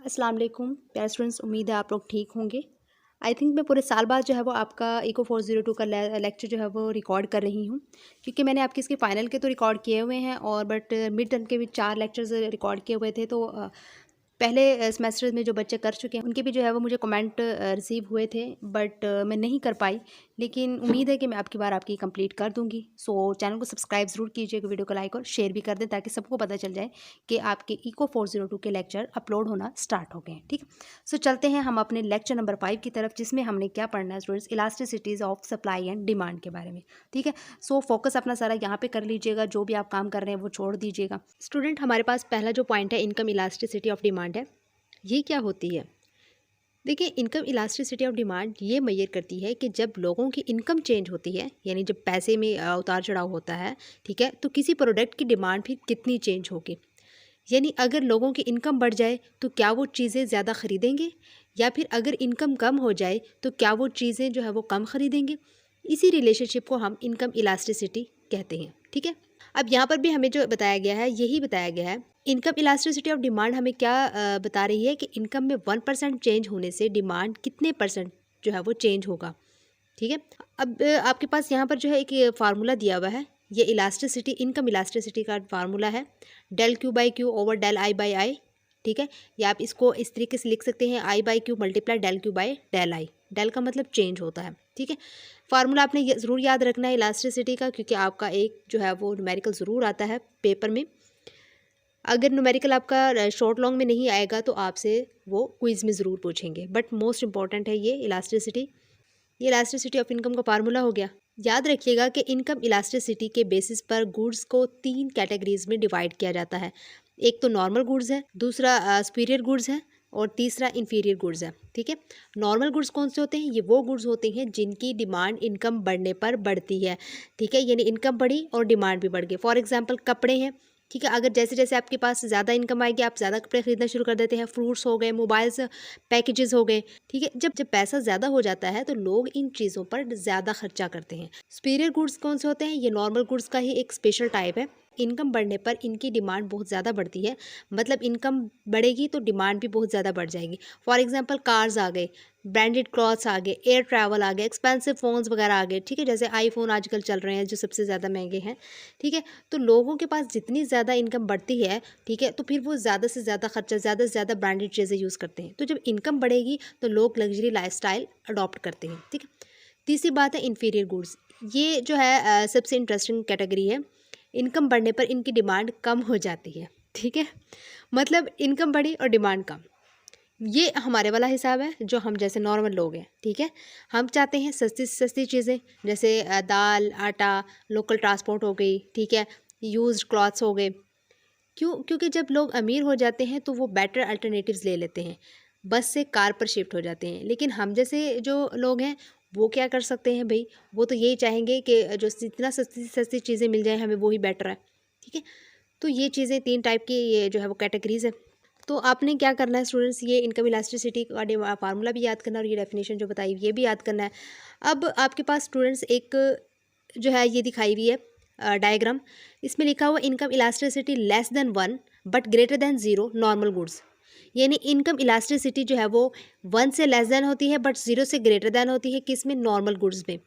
अस्सलाम वालेकुम प्यारे स्टूडेंट्स, उम्मीद है आप लोग ठीक होंगे। आई थिंक मैं पूरे साल बाद जो है वो आपका इको 402 का लेक्चर जो है वो रिकॉर्ड कर रही हूँ, क्योंकि मैंने आपके इसके फ़ाइनल के तो रिकॉर्ड किए हुए हैं और बट मिड टर्म के भी 4 लेक्चर्स रिकॉर्ड किए हुए थे। तो पहले सेमेस्टर में जो बच्चे कर चुके हैं उनके भी जो है वो मुझे कमेंट रिसीव हुए थे, बट मैं नहीं कर पाई। लेकिन उम्मीद है कि मैं आपकी बार आपकी कंप्लीट कर दूंगी। सो चैनल को सब्सक्राइब ज़रूर कीजिएगा, वीडियो को लाइक और शेयर भी कर दें ताकि सबको पता चल जाए कि आपके इको 402 के लेक्चर अपलोड होना स्टार्ट हो गए हैं। ठीक है, सो चलते हैं हम अपने लेक्चर नंबर 5 की तरफ, जिसमें हमने क्या पढ़ना है students, elasticities of supply and demand के बारे में। ठीक है, सो फोकस अपना सारा यहाँ पे कर लीजिएगा, जो भी आप काम कर रहे हैं वो छोड़ दीजिएगा। स्टूडेंट, हमारे पास पहला जो पॉइंट है इनकम इलास्टिसिटी ऑफ डिमांड है। ये क्या होती है? देखिए, इनकम इलास्टिसिटी ऑफ डिमांड ये मेजर करती है कि जब लोगों की इनकम चेंज होती है, यानी जब पैसे में उतार चढ़ाव होता है, ठीक है, तो किसी प्रोडक्ट की डिमांड फिर कितनी चेंज होगी। यानी अगर लोगों की इनकम बढ़ जाए तो क्या वो चीज़ें ज़्यादा ख़रीदेंगे, या फिर अगर इनकम कम हो जाए तो क्या वो चीज़ें जो है वो कम ख़रीदेंगे। इसी रिलेशनशिप को हम इनकम इलास्टिसिटी कहते हैं। ठीक है, अब यहाँ पर भी हमें जो बताया गया है यही बताया गया है। इनकम इलास्टिसिटी ऑफ डिमांड हमें क्या बता रही है कि इनकम में 1% चेंज होने से डिमांड कितने परसेंट जो है वो चेंज होगा। ठीक है, अब आपके पास यहाँ पर जो है एक फार्मूला दिया हुआ है। ये इलास्टिसिटी, इनकम इलास्टिसिटी का फार्मूला है del Q by Q over del I by I. ठीक है, या आप इसको इस तरीके से लिख सकते हैं, I by Q multiply del Q by del I. Del का मतलब चेंज होता है। ठीक है, फार्मूला आपने ज़रूर याद रखना है इलास्टिसिटी का, क्योंकि आपका एक जो है वो न्यूमेरिकल ज़रूर आता है पेपर में। अगर न्यूमेरिकल आपका शॉर्ट लॉन्ग में नहीं आएगा तो आपसे वो क्विज़ में ज़रूर पूछेंगे, बट मोस्ट इंपॉर्टेंट है ये इलास्टिसिटी। ये इलास्टिसिटी ऑफ इनकम का फार्मूला हो गया। याद रखिएगा कि इनकम इलास्टिसिटी के बेसिस पर गुड्स को 3 कैटेगरीज में डिवाइड किया जाता है। एक तो नॉर्मल गुड्स है, दूसरा सुपीरियर गुड्स है, और तीसरा इन्फीरियर गुड्स है। ठीक है, नॉर्मल गुड्स कौन से होते हैं? ये वो गुड्स होते हैं जिनकी डिमांड इनकम बढ़ने पर बढ़ती है। ठीक है, यानी इनकम बढ़ी और डिमांड भी बढ़ गई। फॉर एग्जांपल कपड़े हैं। ठीक है, अगर जैसे जैसे आपके पास ज़्यादा इनकम आएगी आप ज़्यादा कपड़े खरीदना शुरू कर देते हैं। फ्रूट्स हो गए, मोबाइल्स, पैकेजेस हो गए। ठीक है, जब जब पैसा ज़्यादा हो जाता है तो लोग इन चीज़ों पर ज़्यादा खर्चा करते हैं। सुपीरियर गुड्स कौन से होते हैं? ये नॉर्मल गुड्स का ही एक स्पेशल टाइप है। इनकम बढ़ने पर इनकी डिमांड बहुत ज़्यादा बढ़ती है, मतलब इनकम बढ़ेगी तो डिमांड भी बहुत ज़्यादा बढ़ जाएगी। फॉर एग्जांपल कार्स आ गए, ब्रांडेड क्लॉथ्स आ गए, एयर ट्रैवल आ गए, एक्सपेंसिव फ़ोन्स वगैरह आ गए। ठीक है, जैसे आईफोन आजकल चल रहे हैं जो सबसे ज़्यादा महंगे हैं। ठीक है, तो लोगों के पास जितनी ज़्यादा इनकम बढ़ती है, ठीक है, तो फिर वो ज़्यादा से ज़्यादा खर्चा, ज़्यादा से ज़्यादा ब्रांडेड चीज़ें यूज़ करते हैं। तो जब इनकम बढ़ेगी तो लोग लग्जरी लाइफस्टाइल अडॉप्ट करते हैं। ठीक है, तीसरी बात है इन्फीरियर गुड्स। ये जो है सबसे इंटरेस्टिंग कैटेगरी है। इनकम बढ़ने पर इनकी डिमांड कम हो जाती है। ठीक है, मतलब इनकम बढ़ी और डिमांड कम। ये हमारे वाला हिसाब है जो हम जैसे नॉर्मल लोग हैं। ठीक है, हम चाहते हैं सस्ती से सस्ती चीज़ें, जैसे दाल, आटा, लोकल ट्रांसपोर्ट हो गई। ठीक है, यूज्ड क्लॉथ्स हो गए। क्यों? क्योंकि जब लोग अमीर हो जाते हैं तो वो बेटर अल्टरनेटिव्स ले लेते हैं, बस से कार पर शिफ्ट हो जाते हैं। लेकिन हम जैसे जो लोग हैं वो क्या कर सकते हैं भाई, वो तो यही चाहेंगे कि जो जितना सस्ती से सस्ती चीज़ें मिल जाए हमें वो ही बेटर है। ठीक है, तो ये चीज़ें 3 टाइप की ये जो है वो कैटेगरीज़ है। तो आपने क्या करना है स्टूडेंट्स, ये इनकम इलास्टिसिटी का फार्मूला भी याद करना है और ये डेफिनेशन जो बताई ये भी याद करना है। अब आपके पास स्टूडेंट्स एक जो है ये दिखाई हुई है डायग्राम। इसमें लिखा हुआ income elasticity less than 1 but greater than 0 normal goods. यानी इनकम इलास्टिसिटी जो है वो 1 से लेस देन होती है बट 0 से ग्रेटर देन होती है, किस में? नॉर्मल गुड्स में।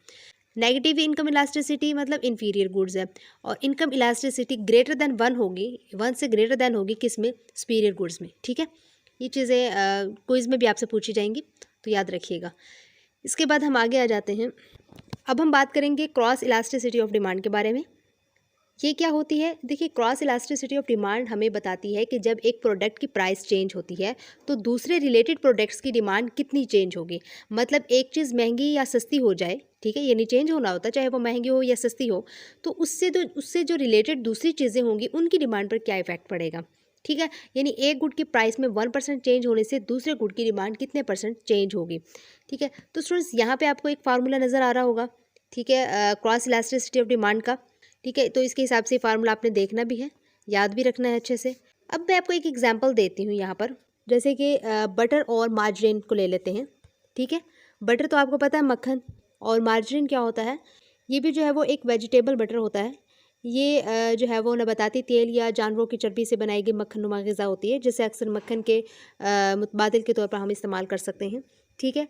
नेगेटिव इनकम इलास्टिसिटी मतलब इन्फीरियर गुड्स है, और इनकम इलास्टिसिटी ग्रेटर देन 1 होगी, 1 से ग्रेटर देन होगी किस में? सुपीरियर गुड्स में। ठीक है, ये चीज़ें क्विज में भी आपसे पूछी जाएंगी, तो याद रखिएगा। इसके बाद हम आगे आ जाते हैं। अब हम बात करेंगे क्रॉस इलास्टिसिटी ऑफ डिमांड के बारे में। ये क्या होती है? देखिए, क्रॉस इलास्टिसिटी ऑफ डिमांड हमें बताती है कि जब एक प्रोडक्ट की प्राइस चेंज होती है तो दूसरे रिलेटेड प्रोडक्ट्स की डिमांड कितनी चेंज होगी। मतलब एक चीज़ महंगी या सस्ती हो जाए, ठीक है, यानी चेंज होना होता है, चाहे वो महंगी हो या सस्ती हो, तो उससे जो रिलेटेड दूसरी चीज़ें होंगी उनकी डिमांड पर क्या इफेक्ट पड़ेगा। ठीक है, यानी एक गुड की प्राइस में 1% चेंज होने से दूसरे गुड की डिमांड कितने परसेंट चेंज होगी। ठीक है, तो स्टूडेंट्स यहाँ पे आपको एक फार्मूला नज़र आ रहा होगा। ठीक है, क्रॉस इलास्टिसिटी ऑफ डिमांड का। ठीक है, तो इसके हिसाब से फार्मूला आपने देखना भी है, याद भी रखना है अच्छे से। अब मैं आपको एक एग्जांपल देती हूँ यहाँ पर, जैसे कि बटर और मार्जरीन को ले लेते हैं। ठीक है, बटर तो आपको पता है मक्खन, और मार्जरीन क्या होता है? ये भी जो है वो एक वेजिटेबल बटर होता है। ये जो है वो नबाताती तेल या जानवरों की चर्बी से बनाई गई मक्खन-नुमा ग़िज़ा होती है, जिसे अक्सर मक्खन के मुतबादिल के तौर पर हम इस्तेमाल कर सकते हैं, ठीक है?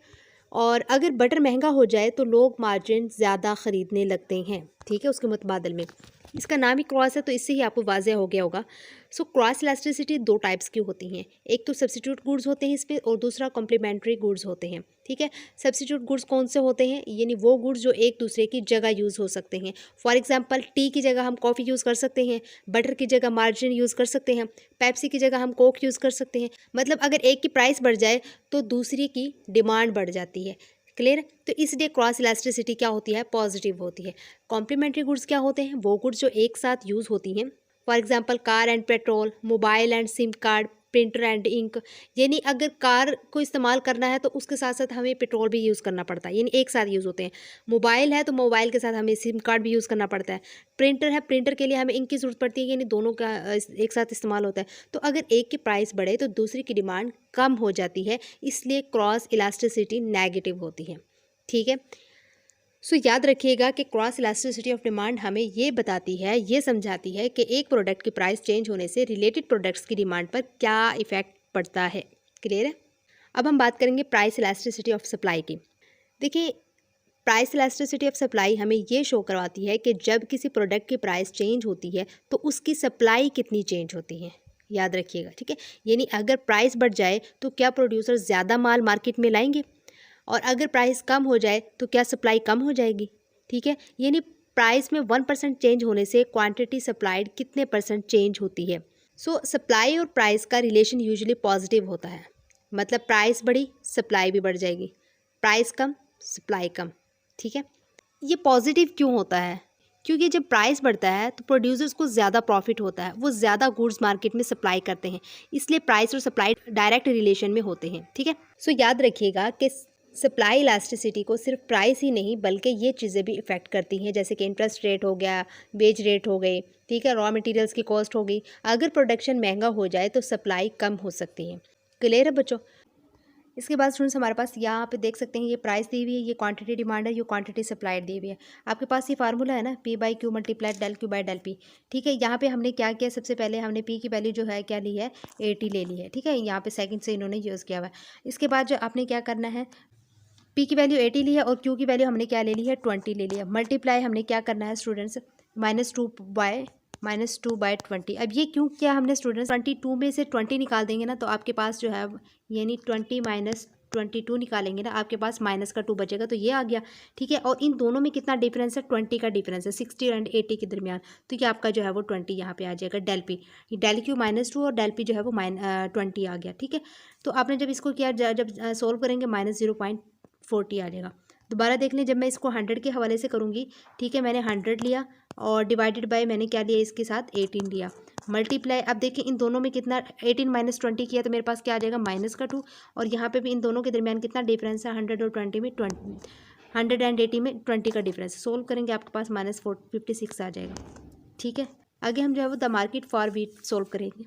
और अगर बटर महँगा हो जाए तो लोग मार्जिन ज़्यादा ख़रीदने लगते हैं, ठीक है? उसके मुतबादल में। इसका नाम ही क्रॉस है तो इससे ही आपको वाज़ह हो गया होगा। सो क्रॉस इलास्टिसिटी 2 टाइप्स की होती हैं। एक तो सब्स्टिट्यूट गुड्स होते हैं इसपे और दूसरा कॉम्प्लीमेंट्री गुड्स होते हैं, ठीक है? सब्स्टिट्यूट गुड्स कौन से होते हैं? यानी वो गुड्स जो एक दूसरे की जगह यूज़ हो सकते हैं। फॉर एग्ज़ाम्पल टी की जगह हम कॉफ़ी यूज़ कर सकते हैं, बटर की जगह मार्जिन यूज़ कर सकते हैं, पेप्सी की जगह हम कोक यूज़ कर सकते हैं। मतलब अगर एक की प्राइस बढ़ जाए तो दूसरी की डिमांड बढ़ जाती है। क्लियर है? तो इसलिए क्रॉस इलास्टिसिटी क्या होती है? पॉजिटिव होती है। कॉम्प्लीमेंट्री गुड्स क्या होते हैं? वो गुड्स जो एक साथ यूज़ होती हैं। For example car and petrol, mobile and SIM card, printer and ink. यानी अगर कार को इस्तेमाल करना है तो उसके साथ साथ हमें पेट्रोल भी यूज़ करना पड़ता है, यानी एक साथ यूज़ होते हैं। मोबाइल है तो मोबाइल के साथ हमें सिम कार्ड भी यूज़ करना पड़ता है। प्रिंटर है, प्रिंटर के लिए हमें इंक की ज़रूरत पड़ती है, यानी दोनों का एक साथ इस्तेमाल होता है। तो अगर एक की प्राइस बढ़े तो दूसरी की डिमांड कम हो जाती है, इसलिए क्रॉस इलास्टिसिटी नेगेटिव होती है, ठीक है? सो याद रखिएगा कि क्रॉस इलास्टिसिटी ऑफ डिमांड हमें ये बताती है, ये समझाती है कि एक प्रोडक्ट की प्राइस चेंज होने से रिलेटेड प्रोडक्ट्स की डिमांड पर क्या इफ़ेक्ट पड़ता है। क्लियर है? अब हम बात करेंगे प्राइस इलास्टिसिटी ऑफ सप्लाई की। देखिए, प्राइस इलास्टिसिटी ऑफ सप्लाई हमें ये शो करवाती है कि जब किसी प्रोडक्ट की प्राइस चेंज होती है तो उसकी सप्लाई कितनी चेंज होती है। याद रखिएगा, ठीक है? यानी अगर प्राइस बढ़ जाए तो क्या प्रोड्यूसर ज़्यादा माल मार्केट में लाएंगे, और अगर प्राइस कम हो जाए तो क्या सप्लाई कम हो जाएगी, ठीक है? यानी प्राइस में 1% चेंज होने से क्वांटिटी सप्लाइड कितने परसेंट चेंज होती है। सो सप्लाई और प्राइस का रिलेशन यूजुअली पॉजिटिव होता है। मतलब प्राइस बढ़ी, सप्लाई भी बढ़ जाएगी, प्राइस कम, सप्लाई कम, ठीक है? ये पॉजिटिव क्यों होता है? क्योंकि जब प्राइस बढ़ता है तो प्रोड्यूसर्स को ज़्यादा प्रॉफिट होता है, वो ज़्यादा गुड्स मार्केट में सप्लाई करते हैं, इसलिए प्राइस और सप्लाई डायरेक्ट रिलेशन में होते हैं, ठीक है? सो याद रखिएगा कि सप्लाई इलास्टिसिटी को सिर्फ प्राइस ही नहीं बल्कि ये चीज़ें भी इफ़ेक्ट करती हैं, जैसे कि इंटरेस्ट रेट हो गया, वेज रेट हो गई, ठीक है, रॉ मटेरियल्स की कॉस्ट हो गई। अगर प्रोडक्शन महंगा हो जाए तो सप्लाई कम हो सकती है। क्लियर है बच्चों? इसके बाद स्टूडेंट्स हमारे पास यहाँ पे देख सकते हैं ये प्राइस दी हुई है, ये क्वांटिटी डिमांड है, ये क्वांटिटी सप्लाइड दी हुई है। आपके पास ये फार्मूला है ना, P by Q multiplied del Q by del P, ठीक है? यहाँ पे हमने क्या किया, सबसे पहले हमने पी की वैल्यू जो है क्या ली है, 80 ले ली है, ठीक है? यहाँ पे सेकंड से इन्होंने यूज़ किया हुआ है। इसके बाद जो आपने क्या करना है, पी की वैल्यू 80 ली है और क्यू की वैल्यू हमने क्या ले ली है, 20 ले लिया। मल्टीप्लाई हमने क्या करना है स्टूडेंट्स, -2/20। अब ये क्यों किया हमने स्टूडेंट्स, 22 में से 20 निकाल देंगे ना तो आपके पास जो है यानी 20 माइनस 22 निकालेंगे ना, आपके पास माइनस का 2 बचेगा, तो ये आ गया, ठीक है? और इन दोनों में कितना डिफरेंस है, 20 का डिफरेंस है, 60 एंड 80 के दरमियान। तो ये आपका जो है वो 20 यहाँ पे आ जाएगा डेल पी। डेल क्यू -2 और डेल पी जो है वो 20 आ गया, ठीक है? तो आपने जब इसको किया, जब सोल्व करेंगे -0.40 आ जाएगा। दोबारा देख लें, जब मैं इसको 100 के हवाले से करूँगी, ठीक है, मैंने 100 लिया और डिवाइडेड बाय मैंने क्या लिया, इसके साथ 18 लिया। मल्टीप्लाई, अब देखिए इन दोनों में कितना, 18 माइनस 20 किया तो मेरे पास क्या आ जाएगा, -2। और यहाँ पे भी इन दोनों के दरमियान कितना डिफरेंस है, 100 और 20 में 180 में 20 का डिफरेंस। सोल्व करेंगे आपके पास -56 आ जाएगा, ठीक है? आगे हम जो है वो the market for wheat solve करेंगे।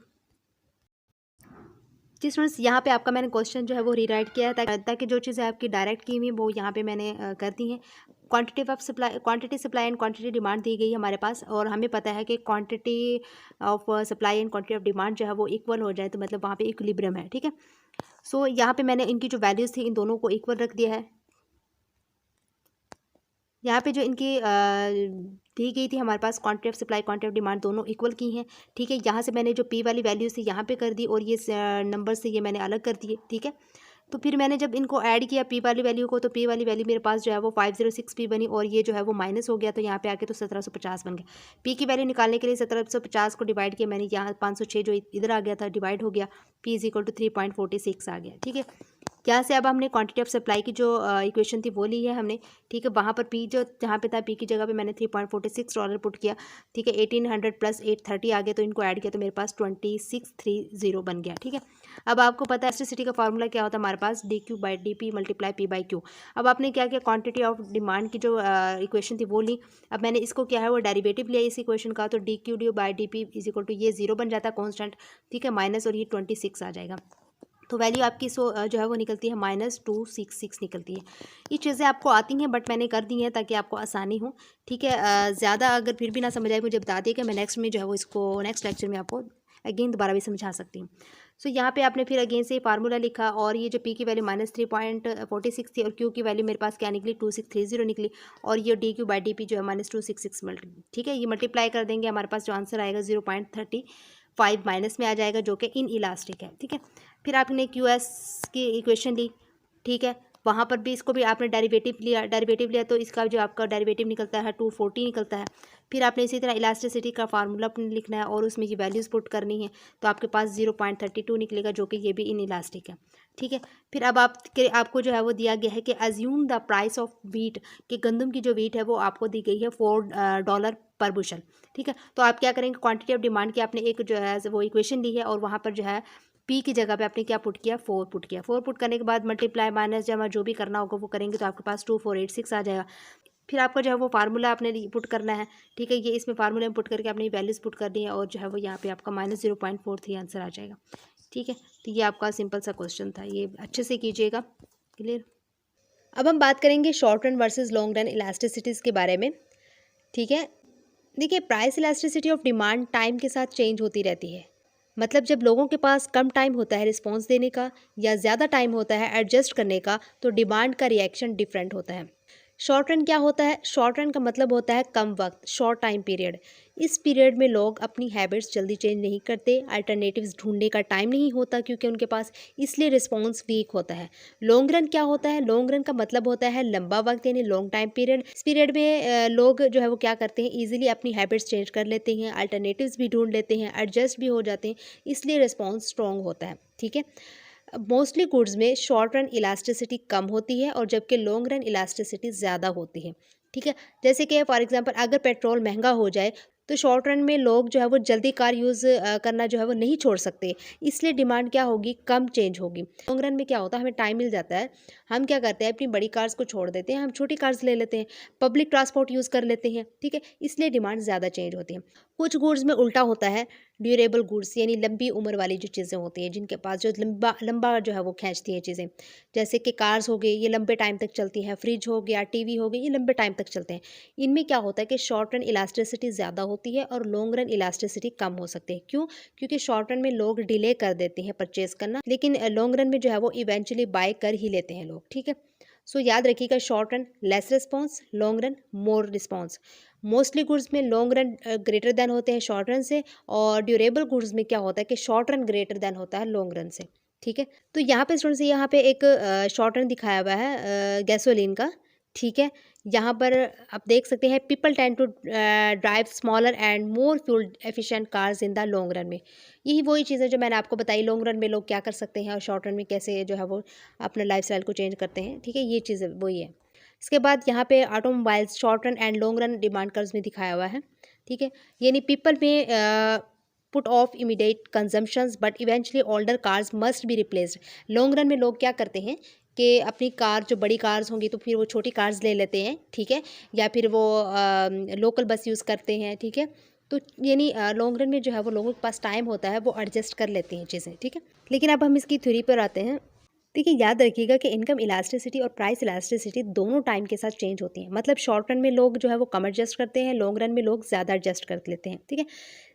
जी स्टूडेंट्स, यहाँ पे आपका मैंने क्वेश्चन जो है वो रीराइट किया है ताकि जो चीज़ें आपकी डायरेक्ट की हुई वो यहाँ पे मैंने कर दी हैं। Quantity supply and quantity demand दी गई है हमारे पास, और हमें पता है कि quantity of supply and quantity of demand जो है वो इक्वल हो जाए तो मतलब वहाँ पे इक्विलिब्रियम है, ठीक है? सो यहाँ पे मैंने इनकी जो वैल्यूज़ थी इन दोनों को इक्वल रख दिया है। यहाँ पे जो इनकी दी गई थी हमारे पास quantity of supply quantity of demand दोनों इक्वल की हैं, ठीक है? यहाँ से मैंने जो पी वाली वैल्यूज़ थी यहाँ पे कर दी और ये नंबर से ये मैंने अलग कर दिए, ठीक है? तो फिर मैंने जब इनको ऐड किया पी वाली वैल्यू को, तो पी वाली वैल्यू मेरे पास जो है वो 506 पी बनी और ये जो है वो माइनस हो गया, तो यहाँ पे आके तो 1750 बन गया। पी की वैल्यू निकालने के लिए 1750 को डिवाइड किया मैंने, यहाँ 506 जो इधर आ गया था डिवाइड हो गया, पी इज इक्वल टू 3.46 आ गया, ठीक है? यहाँ से अब हमने क्वांटिटी ऑफ सप्लाई की जो इक्वेशन थी वो ली है हमने, ठीक है? वहाँ पर पी जो जहाँ पे था, पी की जगह पे मैंने $3.46 पुट किया, ठीक है? 1800 प्लस 830 आ गया, तो इनको ऐड किया तो मेरे पास 2630 बन गया, ठीक है? अब आपको पता है इलास्टिसिटी का फार्मूला क्या होता है हमारे पास, D Q by D P multiply P by Q. अब आपने क्या किया, क्वांटिटी ऑफ डिमांड की जो इक्वेशन थी वो ली, अब मैंने इसको क्या है वो डेरिवेटिव लिया इस इक्वेशन का, तो D Q D by D P is equal to ये 0 बन जाता है कॉन्स्टेंट, ठीक है? माइनस और ये 26 आ जाएगा। तो वैल्यू आपकी जो है वो निकलती है -266 निकलती है। ये चीज़ें आपको आती हैं बट मैंने कर दी हैं ताकि आपको आसानी हो, ठीक है। ज़्यादा अगर फिर भी ना समझ आए मुझे बता दिए कि मैं नेक्स्ट में जो है वो इसको नेक्स्ट लेक्चर में आपको अगेन दोबारा भी समझा सकती हूँ। सो यहाँ पे आपने फिर अगेन से फार्मूला लिखा और ये जो पी की वैल्यू -3.46 थी और क्यू की वैल्यू मेरे पास क्या निकली 2630 निकली और ये D Q by D P जो है -266 ठीक है। ये मल्टीप्लाई कर देंगे, हमारे पास जो आंसर आएगा 0.35 माइनस में आ जाएगा जो कि इन इलास्टिक है, ठीक है। फिर आपने क्यू एस की इक्वेशन ली, ठीक है। वहाँ पर भी इसको भी आपने डेरिवेटिव लिया तो इसका जो आपका डेरिवेटिव निकलता है 240 निकलता है। फिर आपने इसी तरह इलास्टिसिटी का फार्मूला अपने लिखना है और उसमें ये वैल्यूज़ पुट करनी है तो आपके पास 0.32 निकलेगा जो कि ये भी इन इलास्टिक है, ठीक है। फिर अब आपको जो है वो दिया गया है कि assume the price of wheat, कि गंदम की जो वीट है वो आपको दी गई है $4 पर बुशल, ठीक है। तो आप क्या करेंगे, क्वांटिटी ऑफ डिमांड की आपने एक जो है वो इक्वेशन ली है और वहाँ पर जो है पी की जगह पे आपने क्या पुट किया, 4 पुट किया। 4 पुट करने के बाद मल्टीप्लाई माइनस जमा जो भी करना होगा वो करेंगे तो आपके पास 2486 आ जाएगा। फिर आपका जो है वो फार्मूला आपने पुट करना है, ठीक है। ये इसमें फार्मूले में पुट करके आपने वैल्यूज़ पुट कर दी है और जो है वो यहाँ पे आपका -0.43 आंसर आ जाएगा, ठीक है। तो ये आपका सिंपल सा क्वेश्चन था, ये अच्छे से कीजिएगा, क्लियर। अब हम बात करेंगे short run versus long run elasticities के बारे में, ठीक है। देखिए, price elasticity of demand time के साथ चेंज होती रहती है। मतलब जब लोगों के पास कम टाइम होता है रिस्पॉन्स देने का या ज़्यादा टाइम होता है एडजस्ट करने का तो डिमांड का रिएक्शन डिफरेंट होता है। शॉर्ट रन क्या होता है, शॉर्ट रन का मतलब होता है कम वक्त, शॉर्ट टाइम पीरियड। इस पीरियड में लोग अपनी हैबिट्स जल्दी चेंज नहीं करते, अल्टरनेटिव्स ढूंढने का टाइम नहीं होता क्योंकि उनके पास, इसलिए रिस्पॉन्स वीक होता है। लॉन्ग रन क्या होता है, लॉन्ग रन का मतलब होता है लंबा वक्त यानी लॉन्ग टाइम पीरियड। इस पीरियड में लोग जो है वो क्या करते हैं, ईजिली अपनी हैबिट्स चेंज कर लेते हैं, अल्टरनेटिव्स भी ढूंढ लेते हैं, एडजस्ट भी हो जाते हैं, इसलिए रिस्पॉन्स स्ट्रॉन्ग होता है, ठीक है। मोस्टली गुड्स में शॉर्ट रन इलास्टिसिटी कम होती है और जबकि लॉन्ग रन इलास्टिसिटी ज़्यादा होती है, ठीक है। जैसे कि फॉर एग्जांपल अगर पेट्रोल महंगा हो जाए तो शॉर्ट रन में लोग जो है वो जल्दी कार यूज़ करना जो है वो नहीं छोड़ सकते, इसलिए डिमांड क्या होगी, कम चेंज होगी। लॉन्ग रन में क्या होता है, हमें टाइम मिल जाता है, हम क्या करते हैं अपनी बड़ी कार्स को छोड़ देते हैं, हम छोटी कार्स ले लेते हैं, पब्लिक ट्रांसपोर्ट यूज़ कर लेते हैं, ठीक है, इसलिए डिमांड ज़्यादा चेंज होती है। कुछ गुड्स में उल्टा होता है, ड्यूरेबल गुड्स यानी लंबी उम्र वाली जो चीज़ें होती हैं जिनके पास जो लंबा लंबा जो है वो खींचती हैं चीज़ें, जैसे कि कार्स हो गई, ये लंबे टाइम तक चलती हैं, फ्रिज हो गया, टीवी हो गई, ये लंबे टाइम तक चलते हैं। इनमें क्या होता है कि शॉर्ट रन इलास्टिसिटी ज़्यादा होती है और लॉन्ग रन इलास्टिसिटी कम हो सकती है। क्यों? क्योंकि शॉर्ट रन में लोग डिले कर देते हैं परचेज करना, लेकिन लॉन्ग रन में जो है वो इवेंचुअली बाय कर ही लेते हैं लोग, ठीक है। सो याद रखिएगा, short run less response, long run मोर रिस्पॉन्स। मोस्टली गुड्स में लॉन्ग रन ग्रेटर देन होते हैं शॉर्ट रन से, और ड्यूरेबल गुड्स में क्या होता है कि शॉर्ट रन ग्रेटर देन होता है लॉन्ग रन से, ठीक है। तो यहाँ पे स्टूडेंट्स, यहाँ पे एक शॉर्ट रन दिखाया हुआ है गैसोलीन का, ठीक है। यहाँ पर आप देख सकते हैं people tend to drive smaller and more fuel efficient cars in the long run में। यही वही चीज़ है जो मैंने आपको बताई, लॉन्ग रन में लोग क्या कर सकते हैं और शॉर्ट रन में कैसे जो है वो अपने लाइफस्टाइल को चेंज करते हैं, ठीक है। ये चीज़ वही है। इसके बाद यहाँ पे automobiles short run and long run demand curves में दिखाया हुआ है, ठीक है। यानी पीपल में put off immediate consumptions but eventually older cars must be replaced. Long run में लोग क्या करते हैं कि अपनी कार, जो बड़ी कार्स होंगी तो फिर वो छोटी कार्स ले लेते हैं, ठीक है, या फिर वो लोकल बस यूज़ करते हैं, ठीक है। तो यानी लॉन्ग रन में जो है वो लोगों के पास टाइम होता है, वो एडजस्ट कर लेते हैं चीज़ें, ठीक है। लेकिन अब हम इसकी थ्योरी पर आते हैं। देखिए, याद रखिएगा कि इनकम इलास्टिसिटी और प्राइस इलास्टिसिटी दोनों टाइम के साथ चेंज होती हैं। मतलब शॉर्ट रन में लोग जो है वो कम एडजस्ट करते हैं, लॉन्ग रन में लोग ज़्यादा एडजस्ट कर लेते हैं, ठीक है।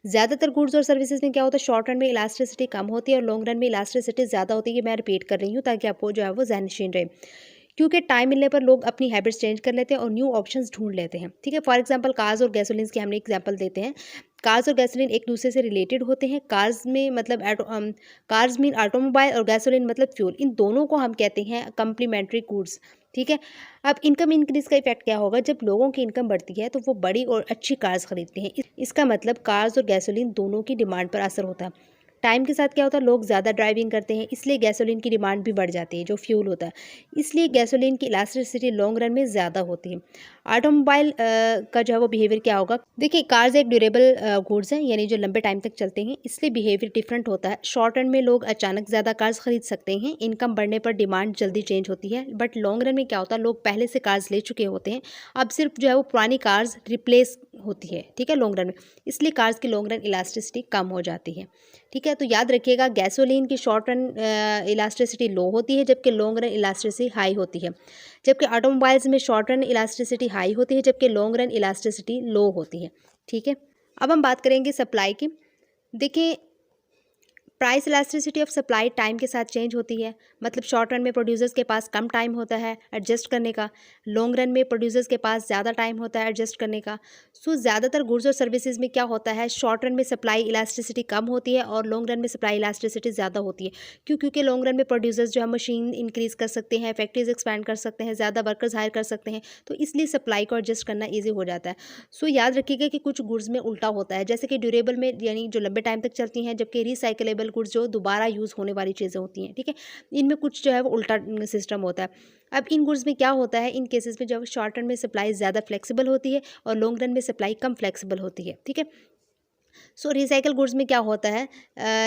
ज़्यादातर गुड्स और सर्विसेज में क्या होता है, शॉर्ट रन में इलास्टिसिटी कम होती है और लॉन्ग रन में इलास्टिसिटी ज़्यादा होती है। मैं रिपीट कर रही हूँ ताकि आपको जो है वो ज़हन-नशीन रहे, क्योंकि टाइम मिलने पर लोग अपनी हैबिट्स चेंज कर लेते हैं और न्यू ऑप्शंस ढूंढ लेते हैं, ठीक है। फॉर एग्जांपल कार्स और गैसोलिन्स की हमने एग्जांपल देते हैं। कार्स और गैसोलीन एक दूसरे से रिलेटेड होते हैं। कार्स में मतलब कार्स मीन ऑटोमोबाइल और गैसोलीन मतलब फ्यूल, इन दोनों को हम कहते हैं कम्प्लीमेंट्री गुड्स, ठीक है। अब इनकम इंक्रीज का इफेक्ट क्या होगा, जब लोगों की इनकम बढ़ती है तो वो बड़ी और अच्छी कार्स खरीदते हैं। इसका मतलब कार्स और गैसोलीन दोनों की डिमांड पर असर होता है। टाइम के साथ क्या होता है, लोग ज़्यादा ड्राइविंग करते हैं, इसलिए गैसोलीन की डिमांड भी बढ़ जाती है, जो फ्यूल होता है। इसलिए गैसोलीन की इलास्टिसिटी लॉन्ग रन में ज़्यादा होती है। ऑटोमोबाइल का जो है वो बिहेवियर क्या होगा, देखिए कार्स एक ड्यूरेबल गुड्स हैं, यानी जो लंबे टाइम तक चलते हैं, इसलिए बिहेवियर डिफरेंट होता है। शॉर्ट रन में लोग अचानक ज़्यादा कार्स खरीद सकते हैं, इनकम बढ़ने पर डिमांड जल्दी चेंज होती है। बट लॉन्ग रन में क्या होता है, लोग पहले से कार्स ले चुके होते हैं, अब सिर्फ जो है वो पुरानी कार्स रिप्लेस होती है, ठीक है, लॉन्ग रन में। इसलिए कार्स की लॉन्ग रन इलास्टिसिटी कम हो जाती है, ठीक है। तो याद रखिएगा, गैसोलीन की शॉर्ट रन इलास्टिसिटी लो होती है जबकि लॉन्ग रन इलास्टिसिटी हाई होती है। जबकि ऑटोमोबाइल्स में शॉर्ट रन इलास्टिसिटी हाई होती है जबकि लॉन्ग रन इलास्टिसिटी लो होती है, ठीक है। अब हम बात करेंगे सप्लाई की। देखिए, price elasticity of supply time के साथ चेंज होती है। मतलब शॉर्ट रन में प्रोड्यूसर्स के पास कम टाइम होता है एडजस्ट करने का, लॉन्ग रन में प्रोड्यूसर्स के पास ज़्यादा टाइम होता है एडजस्ट करने का। सो ज़्यादातर गुड्स और सर्विसेज में क्या होता है, शॉर्ट रन में सप्लाई इलास्टिसिटी कम होती है और लॉन्ग रन में सप्लाई इलास्टिसिटी ज़्यादा होती है। क्यों? क्योंकि लॉन्ग रन में प्रोड्यूसर्स जो है मशीन इंक्रीज़ कर सकते हैं, फैक्ट्रीज एक्सपैंड कर सकते हैं, ज़्यादा वर्कर्स हायर कर सकते हैं, तो इसलिए सप्लाई को एडजस्ट करना ईजी हो जाता है। सो याद रखिएगा कि कुछ गुड्स में उल्टा होता है, जैसे कि ड्यूरेबल में यानी जो लंबे टाइम तक चलती हैं, जबकि रिसाइकलेबल गुड्स जो दोबारा यूज़ होने वाली चीज़ें होती हैं, ठीक है, इनमें कुछ जो है वो उल्टा सिस्टम होता है। अब इन गुड्स में क्या होता है, इन केसेस में जब शॉर्ट रन में सप्लाई ज़्यादा फ्लेक्सिबल होती है और लॉन्ग रन में सप्लाई कम फ्लेक्सिबल होती है, ठीक है। सो रिसाइकल गुड्स में क्या होता है,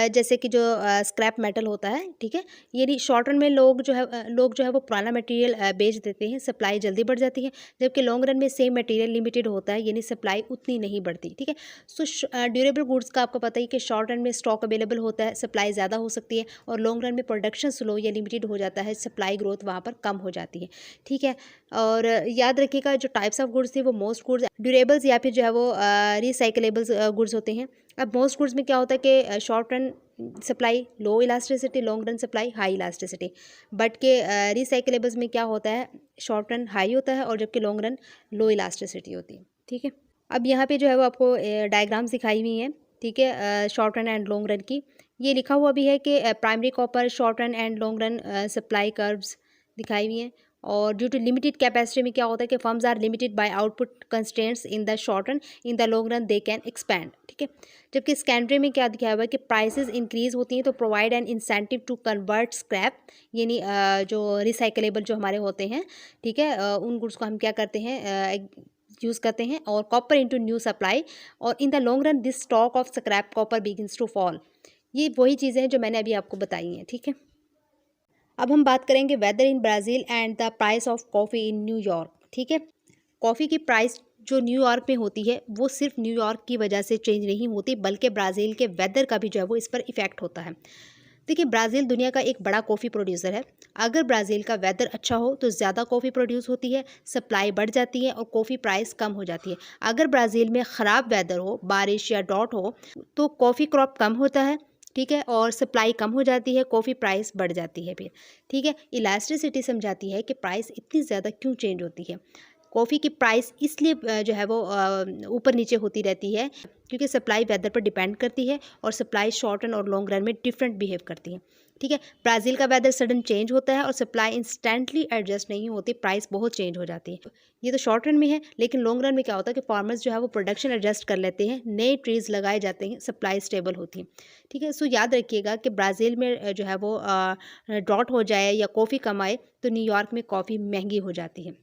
जैसे कि जो स्क्रैप मेटल होता है, ठीक है, यानी शॉर्ट रन में लोग जो है वो पुराना मटेरियल बेच देते हैं, सप्लाई जल्दी बढ़ जाती है, जबकि लॉन्ग रन में सेम मटेरियल लिमिटेड होता है, यानी सप्लाई उतनी नहीं बढ़ती, ठीक है। सो ड्यूरेबल गुड्स का आपको पता ही कि शॉर्ट रन में स्टॉक अवेलेबल होता है, सप्लाई ज़्यादा हो सकती है, और लॉन्ग रन में प्रोडक्शन स्लो या लिमिटेड हो जाता है, सप्लाई ग्रोथ वहाँ पर कम हो जाती है, ठीक है। और याद रखिएगा, जो टाइप्स ऑफ गुड्स थे वो मोस्ट गुड्स ड्यूरेबल्स या फिर जो है वो रिसाइकलेबल्स गुड्स होते हैं। अब मोस्ट गुड्स में क्या होता है कि short run supply low elasticity, long run supply high elasticity, but के रिसाइकलेबल्स में क्या होता है, शॉर्ट रन हाई होता है और जबकि लॉन्ग रन लो इलास्टिसिटी होती है, ठीक है। अब यहाँ पे जो है वो आपको डायग्राम्स दिखाई हुई हैं, ठीक है, short run and long run की। ये लिखा हुआ भी है कि primary copper short run and long run supply curves दिखाई हुई हैं। और ड्यू टू लिमिटेड कैपेसिटी में क्या होता है कि firms are limited by output constraints in the short run, in the long run they can expand, ठीक है। जबकि सेकेंडरी में क्या दिखाया हुआ है कि प्राइसेस इंक्रीज होती हैं तो provide an incentive to convert scrap, यानी जो रिसाइकलेबल जो हमारे होते हैं, ठीक है, उन गुड्स को हम क्या करते हैं, यूज़ करते हैं, और कॉपर इनटू न्यू सप्लाई, और in the long run this stock of scrap copper begins to fall. ये वही चीज़ें हैं जो मैंने अभी आपको बताई हैं, ठीक है। अब हम बात करेंगे weather in Brazil and the price of coffee in New York, ठीक है। कॉफ़ी की प्राइस जो न्यूयॉर्क में होती है वो सिर्फ न्यूयॉर्क की वजह से चेंज नहीं होती, बल्कि ब्राज़ील के वेदर का भी जो है वो इस पर इफ़ेक्ट होता है। देखिए, ब्राज़ील दुनिया का एक बड़ा कॉफ़ी प्रोड्यूसर है। अगर ब्राज़ील का वेदर अच्छा हो तो ज़्यादा कॉफ़ी प्रोड्यूस होती है, सप्लाई बढ़ जाती है और कॉफ़ी प्राइस कम हो जाती है। अगर ब्राज़ील में ख़राब वेदर हो, बारिश या ड्रॉट हो, तो कॉफ़ी क्रॉप कम होता है, ठीक है, और सप्लाई कम हो जाती है, कॉफ़ी प्राइस बढ़ जाती है फिर, ठीक है। इलास्टिसिटी समझाती है कि प्राइस इतनी ज़्यादा क्यों चेंज होती है। कॉफ़ी की प्राइस इसलिए जो है वो ऊपर नीचे होती रहती है क्योंकि सप्लाई वेदर पर डिपेंड करती है और सप्लाई शॉर्ट रन और लॉन्ग रन में डिफरेंट बिहेव करती है, ठीक है। ब्राज़ील का वेदर सडन चेंज होता है और सप्लाई इंस्टेंटली एडजस्ट नहीं होती, प्राइस बहुत चेंज हो जाती है। ये तो शॉर्ट रन में है, लेकिन लॉन्ग रन में क्या होता है कि फार्मर्स जो है वो प्रोडक्शन एडजस्ट कर लेते हैं, नए ट्रीज़ लगाए जाते हैं, सप्लाई स्टेबल होती है, ठीक है। सो याद रखिएगा कि ब्राज़ील में जो है वो ड्रॉट हो जाए या कॉफ़ी कम आए तो न्यूयॉर्क में कॉफ़ी महंगी हो जाती है।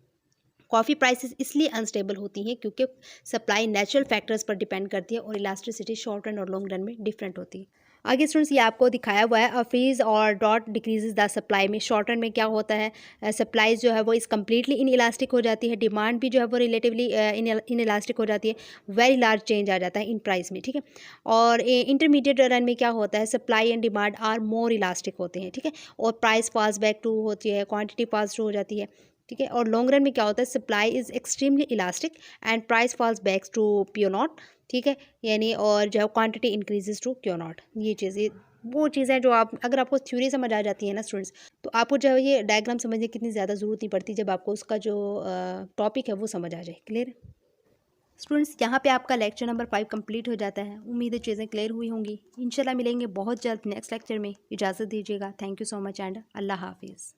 कॉफ़ी प्राइसेस इसलिए अनस्टेबल होती हैं क्योंकि सप्लाई नेचुरल फैक्टर्स पर डिपेंड करती है और इलास्टिसिटी शॉर्ट रन और लॉन्ग रन में डिफरेंट होती है। आगे स्टूडेंट्स, ये आपको दिखाया हुआ है, फ्रीज और डॉट डिक्रीजेज द सप्लाई में शॉर्ट रन में क्या होता है, सप्लाई जो है वो इस कम्प्लीटली इन इलास्टिक हो जाती है, डिमांड भी जो है वो रिलेटिवली इन इलास्टिक हो जाती है, वेरी लार्ज चेंज आ जाता है इन प्राइस में, ठीक है। और इंटरमीडिएट रन में क्या होता है, supply and demand are more elastic होते हैं, ठीक है, और प्राइस पास बैक टू होती है, क्वान्टिटी पास टू हो जाती है, ठीक है। और लॉन्ग रन में क्या होता है, supply is extremely elastic and price falls backs to pure not, ठीक है, यानी और जो है quantity increases to cure not. ये चीज़ें वो चीज़ें जो आप अगर आपको थ्योरी समझ आ जाती है ना स्टूडेंट्स, तो आपको जो है ये डायग्राम समझने की इतनी ज़्यादा ज़रूरत नहीं पड़ती जब आपको उसका जो टॉपिक है वो समझ आ जाए। क्लियर स्टूडेंट्स, यहाँ पे आपका लेक्चर नंबर 5 कंप्लीट हो जाता है। उम्मीद है चीज़ें क्लियर हुई होंगी। इंशाल्लाह मिलेंगे बहुत जल्द नेक्स्ट लेक्चर में। इजाज़त दीजिएगा। Thank you so much and अल्लाह हाफिज़।